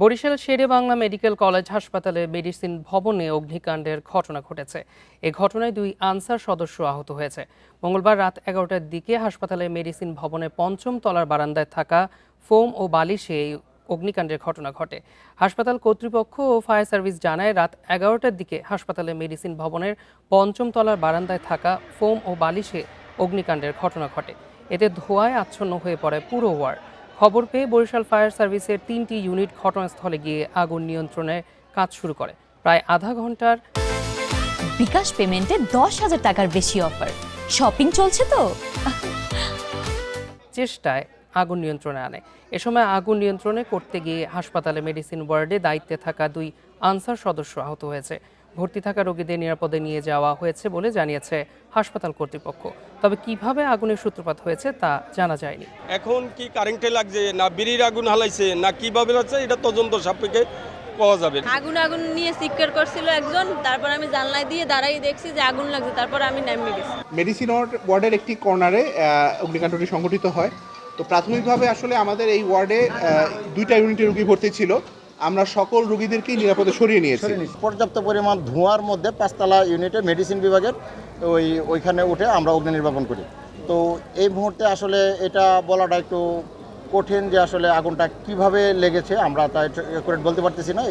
বরিশাল শেরে Bangla medical college হাসপাতালে medicine ভবনে অগ্নিকাণ্ডের ঘটনা ঘটেছে। এ ঘটনায় 2 আনসার সদস্য আহত হয়েছে। মঙ্গলবার রাত 11টার দিকে হাসপাতালের মেডিসিন ভবনের 5ম তলার বারান্দায় থাকা ফোম ও বালিশে এই অগ্নিকাণ্ডের ঘটনা ঘটে। হাসপাতাল কর্তৃপক্ষ ও ফায়ার সার্ভিস জানায়, রাত 11টার দিকে হাসপাতালের মেডিসিন ভবনের 5ম তলার বারান্দায় থাকা ফোম ও বালিশে অগ্নিকাণ্ডের ঘটনা ঘটে। এতে ধোঁয়ায় আচ্ছন্ন হয়ে পড়ে পুরো ওয়ার্ড। খবর পেয়ে বরিশাল ফায়ার সার্ভিসের 3টি ইউনিট ঘটনাস্থলে গিয়ে আগুন নিয়ন্ত্রণের কাজ শুরু করে। প্রায় আধা ঘন্টার বিকাশ পেমেন্টে 10,000 টাকার বেশি অফার। শপিং চলছে তো। চেষ্টায় আগুন নিয়ন্ত্রণে আনে। এ সময় আগুন নিয়ন্ত্রণে করতে গিয়ে হাসপাতালে মেডিসিন ওয়ার্ডে দায়িত্বে থাকা 2 আনসার সদস্য আহত হয়েছে। ভর্তি থাকা রোগীদের নিরাপদে নিয়ে যাওয়া হয়েছে বলে জানিয়েছে হাসপাতাল কর্তৃপক্ষ। তবে কিভাবে আগুনের সূত্রপাত হয়েছে তা জানা যায়নি। এখন কি কারেন্টে লাগছে না বিড়ির আগুন হালাইছে না কিভাবে লাগছে এটা তদন্ত সাপেক্ষে পাওয়া যাবে। আগুন নিয়ে চিৎকার করছিল একজন, তারপর আমি জানলায় দিয়ে দাঁড়াই দেখছি যে আগুন লাগছে, তারপর আমি নেমে গেছি। মেডিসিন ওয়ার্ডের একটি কর্নারে অগ্নিকাণ্ডটি সংঘটিত হয়। তো প্রাথমিকভাবে আসলে আমাদের এই ওয়ার্ডে 2টা ইউনিটে রোগী ভর্তি ছিল। আমরা সকল রোগীদেরকেই নিরাপদে সরিয়ে নিয়েছি। পর্যাপ্ত পরিমাণ ধোঁয়ার মধ্যে 5তলা ইউনিটে মেডিসিন বিভাগের ওইখানে উঠে আমরা অগ্নি নির্বাপন করি। তো এই মুহূর্তে আসলে এটা বলাটা একটু কঠিন যে আসলে আগুনটা কিভাবে লেগেছে আমরা তা বলতে পারতেছি না।